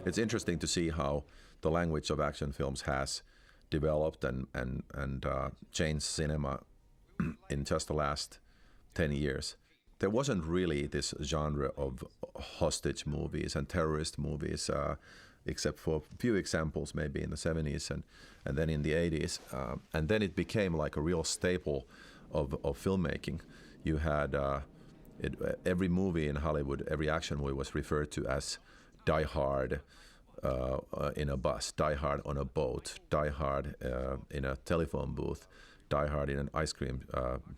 it's interesting to see how the language of action films has developed and changed cinema in just the last 10 years. There wasn't really this genre of hostage movies and terrorist movies, except for a few examples maybe in the 70s and then in the 80s. And then it became like a real staple of filmmaking. You had every movie in Hollywood, every action movie was referred to as Die Hard in a bus, Die Hard on a boat, Die Hard in a telephone booth, Die Hard in an ice cream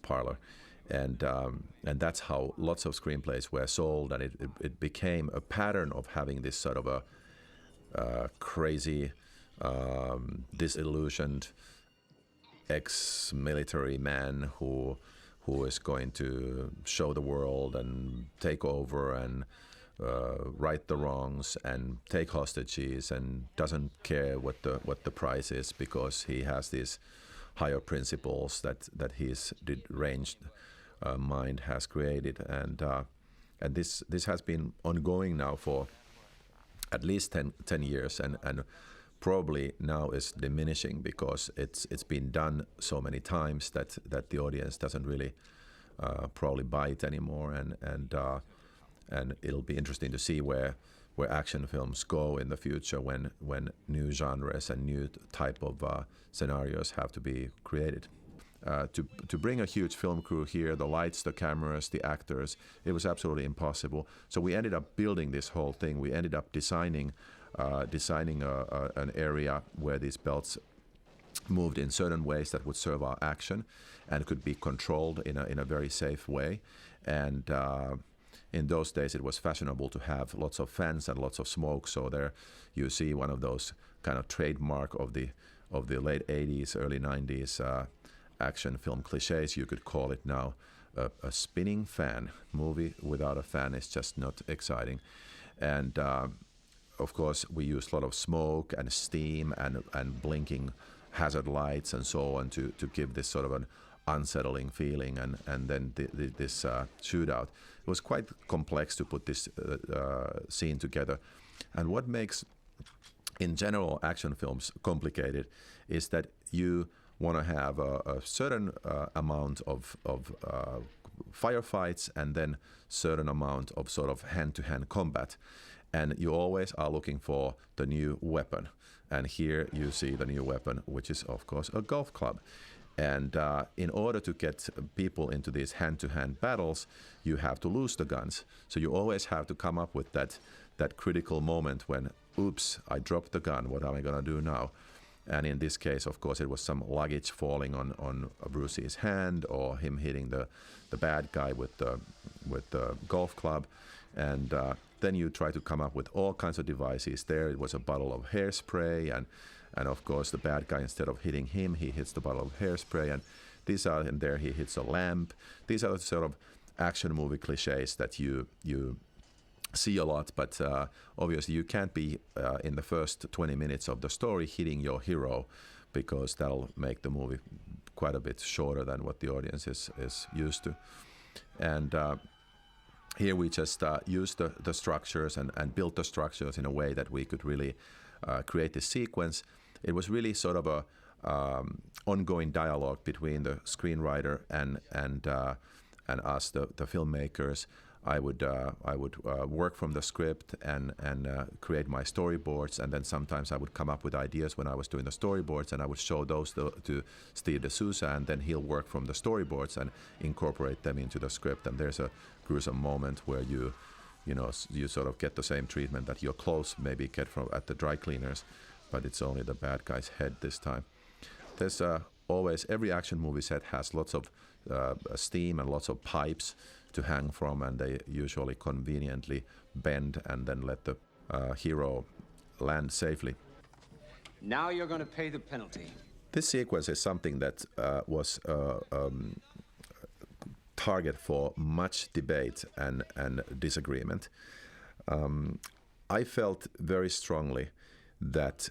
parlor. And that's how lots of screenplays were sold, and it became a pattern of having this sort of a crazy, disillusioned ex-military man who is going to show the world and take over and right the wrongs and take hostages and doesn't care what the price is because he has these higher principles that his deranged mind has created, and this has been ongoing now for at least 10 years, and probably now is diminishing because it's been done so many times that the audience doesn't really probably buy it anymore, and it'll be interesting to see where action films go in the future when new genres and new type of scenarios have to be created. To bring a huge film crew here, the lights, the cameras, the actors, it was absolutely impossible. So we ended up building this whole thing. We ended up designing an area where these belts moved in certain ways that would serve our action and could be controlled in a very safe way. And in those days, it was fashionable to have lots of fans and lots of smoke. So there you see one of those kind of trademark of the late 80s, early 90s action film cliches, you could call it now. A spinning fan. Movie without a fan is just not exciting. And of course, we used a lot of smoke and steam and blinking hazard lights and so on to give this sort of an unsettling feeling, and then this shootout. It was quite complex to put this scene together. And what makes, in general, action films complicated is that you want to have a certain amount of firefights and then certain amount of sort of hand-to-hand combat. And you always are looking for the new weapon. And here you see the new weapon, which is, of course, a golf club. And in order to get people into these hand-to-hand battles, you have to lose the guns. So you always have to come up with that critical moment when, oops, I dropped the gun, what am I going to do now? And in this case, of course, it was some luggage falling on Brucey's hand, or him hitting the bad guy with the golf club. And then you try to come up with all kinds of devices. There it was a bottle of hairspray, and of course the bad guy, instead of hitting him, he hits the bottle of hairspray, and there he hits a lamp. These are the sort of action movie cliches that you see a lot, but obviously you can't be in the first 20 minutes of the story hitting your hero, because that'll make the movie quite a bit shorter than what the audience is used to. And here we just used the structures and built the structures in a way that we could really create this sequence. It was really sort of a ongoing dialogue between the screenwriter and us, the filmmakers. I would work from the script and create my storyboards, and then sometimes I would come up with ideas when I was doing the storyboards, and I would show those to Steve D'Souza, and then he'll work from the storyboards and incorporate them into the script. And there's a gruesome moment where you sort of get the same treatment that your clothes maybe get from at the dry cleaners, but it's only the bad guy's head this time. There's always, every action movie set has lots of steam and lots of pipes to hang from, and they usually conveniently bend and then let the hero land safely. Now you're going to pay the penalty. This sequence is something that was target for much debate and disagreement. I felt very strongly that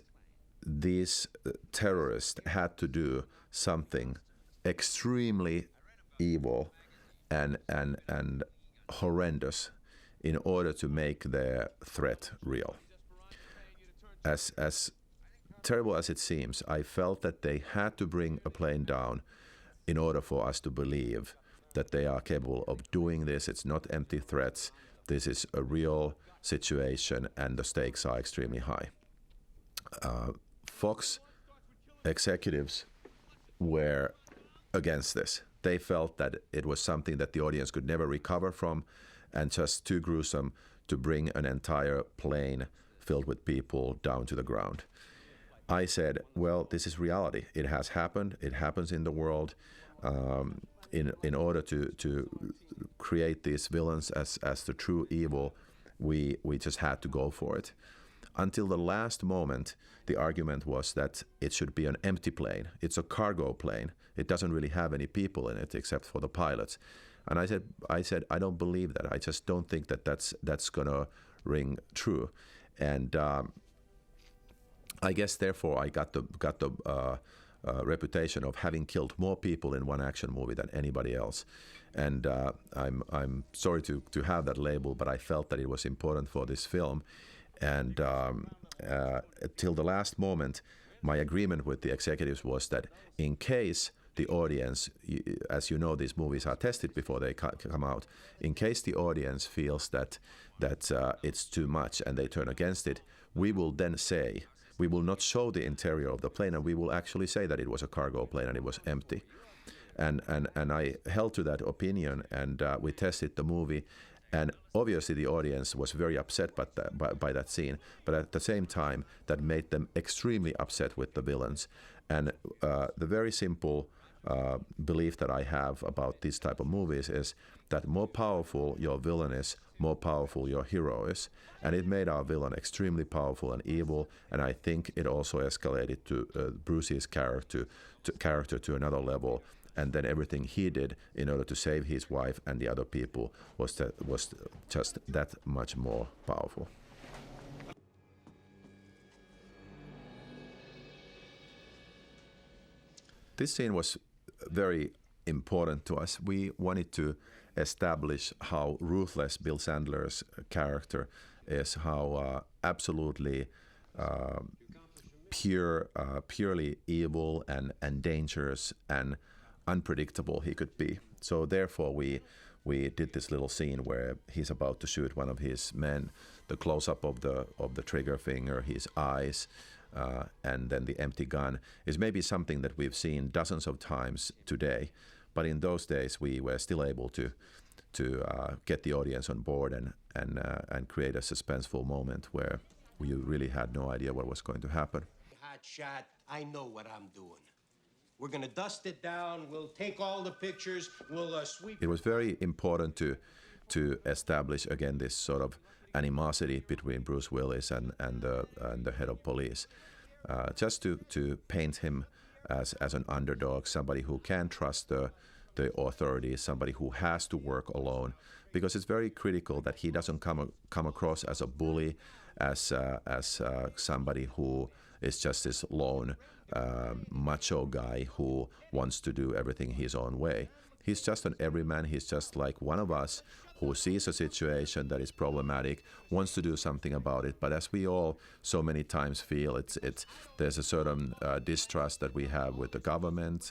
these terrorists had to do something extremely evil and horrendous in order to make their threat real. as terrible as it seems, I felt that they had to bring a plane down in order for us to believe that they are capable of doing this. It's not empty threats. This is a real situation, and the stakes are extremely high. Fox executives were against this. They felt that it was something that the audience could never recover from, and just too gruesome to bring an entire plane filled with people down to the ground. I said, well, this is reality. It has happened. It happens in the world. In order to create these villains as the true evil, we just had to go for it. Until the last moment, the argument was that it should be an empty plane. It's a cargo plane. It doesn't really have any people in it except for the pilots. And I said, I don't believe that. I just don't think that that's gonna ring true. And I guess therefore I got the reputation of having killed more people in one action movie than anybody else. And I'm sorry to have that label, but I felt that it was important for this film. And till the last moment, my agreement with the executives was that in case the audience, as you know, these movies are tested before they come out, in case the audience feels that it's too much and they turn against it, we will then say, we will not show the interior of the plane, and we will actually say that it was a cargo plane and it was empty. And I held to that opinion, and we tested the movie. And obviously the audience was very upset by that scene, but at the same time, that made them extremely upset with the villains. And the very simple belief that I have about these type of movies is that more powerful your villain is, more powerful your hero is. And it made our villain extremely powerful and evil, and I think it also escalated to Bruce's character to another level. And then everything he did in order to save his wife and the other people was just that much more powerful. This scene was very important to us. We wanted to establish how ruthless Bill Sandler's character is, how absolutely purely evil and dangerous and unpredictable he could be. So therefore we did this little scene where he's about to shoot one of his men, the close-up of the trigger finger, his eyes, and then the empty gun is maybe something that we've seen dozens of times today, but in those days we were still able to get the audience on board and create a suspenseful moment where you really had no idea what was going to happen. Hot shot, I know what I'm doing. We're going to dust it down. We'll take all the pictures. We'll sweep. It was very important to establish again this sort of animosity between Bruce Willis and the head of police, just to paint him as an underdog, somebody who can't trust the authorities, somebody who has to work alone, because it's very critical that he doesn't come across as a bully, as somebody who is just this lone macho guy who wants to do everything his own way. He's just an everyman. He's just like one of us who sees a situation that is problematic, wants to do something about it. But as we all so many times feel, there's a certain distrust that we have with the government,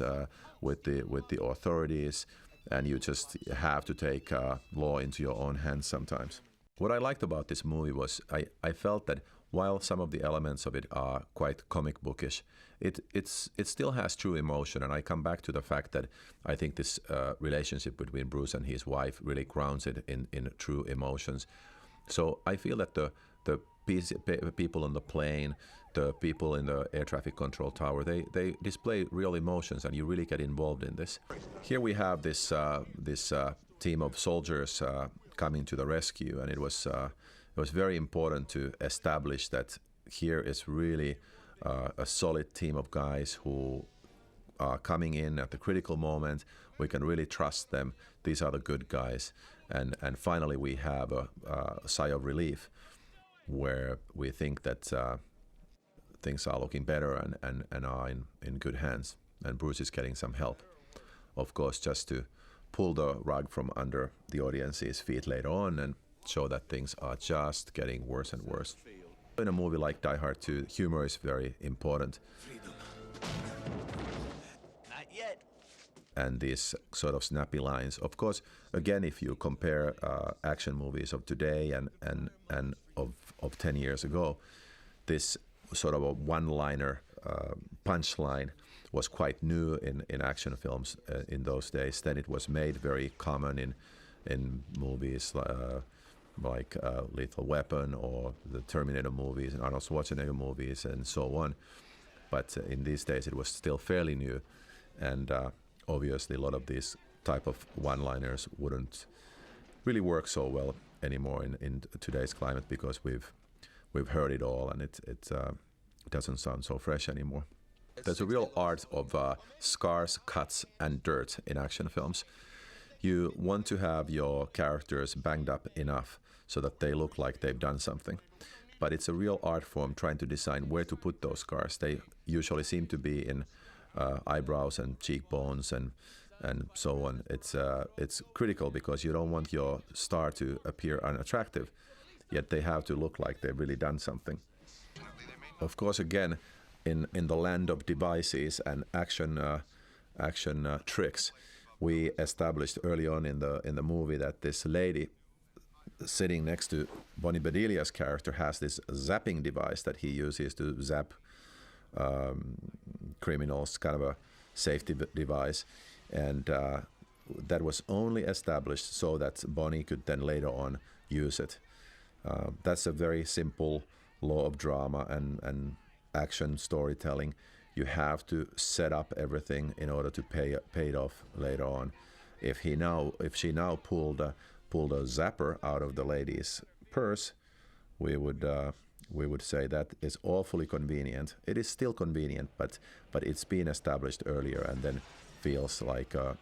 with the authorities, and you just have to take law into your own hands sometimes. What I liked about this movie was I felt that while some of the elements of it are quite comic bookish, it still has true emotion. And I come back to the fact that I think this relationship between Bruce and his wife really grounds it in true emotions. So I feel that the people on the plane, the people in the air traffic control tower, they display real emotions, and you really get involved in this. Here we have this team of soldiers coming to the rescue, and it was very important to establish that here is really a solid team of guys who are coming in at the critical moment. We can really trust them. These are the good guys. And finally we have a sigh of relief where we think that things are looking better and are in good hands. And Bruce is getting some help, of course, just to pull the rug from under the audience's feet later on and show that things are just getting worse and worse. In a movie like Die Hard 2, humor is very important. Freedom. Not yet. And these sort of snappy lines. Of course, again, if you compare action movies of today and of 10 years ago, this sort of a one-liner punchline was quite new in action films in those days. Then it was made very common in movies like Lethal Weapon or the Terminator movies and Arnold Schwarzenegger movies and so on. But in these days it was still fairly new, and obviously a lot of these type of one-liners wouldn't really work so well anymore in today's climate, because we've heard it all, and it doesn't sound so fresh anymore. There's a real art of scars, cuts, and dirt in action films. You want to have your characters banged up enough so that they look like they've done something. But it's a real art form trying to decide where to put those scars. They usually seem to be in eyebrows and cheekbones and so on. It's critical because you don't want your star to appear unattractive, yet they have to look like they've really done something. Of course, again, in the land of devices and action tricks, we established early on in the movie that this lady sitting next to Bonnie Bedelia's character has this zapping device that he uses to zap criminals, kind of a safety device, and that was only established so that Bonnie could then later on use it. That's a very simple law of drama and action storytelling. You have to set up everything in order to pay it off later on. If she now pulled a zapper out of the lady's purse, we would say that is awfully convenient. It is still convenient, but it's been established earlier and then feels like a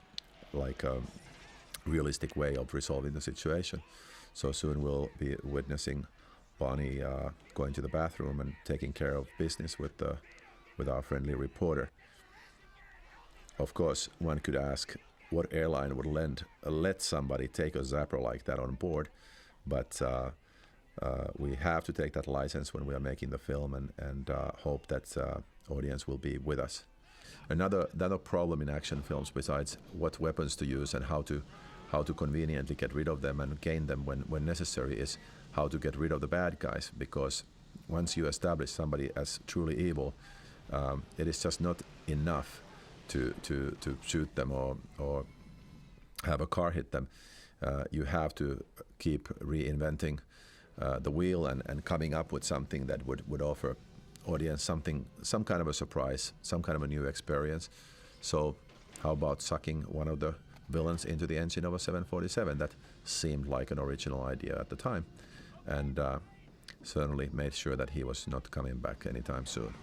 realistic way of resolving the situation. So soon we'll be witnessing Bonnie going to the bathroom and taking care of business with our friendly reporter. Of course, one could ask what airline would let somebody take a zapper like that on board, but we have to take that license when we are making the film and hope that audience will be with us. Another problem in action films, besides what weapons to use and how to conveniently get rid of them and gain them when necessary, is how to get rid of the bad guys, because once you establish somebody as truly evil, it is just not enough to shoot them or have a car hit them. You have to keep reinventing the wheel and coming up with something that would offer audience some kind of a surprise, some kind of a new experience. So how about sucking one of the villains into the engine of a 747? That seemed like an original idea at the time, and certainly made sure that he was not coming back anytime soon.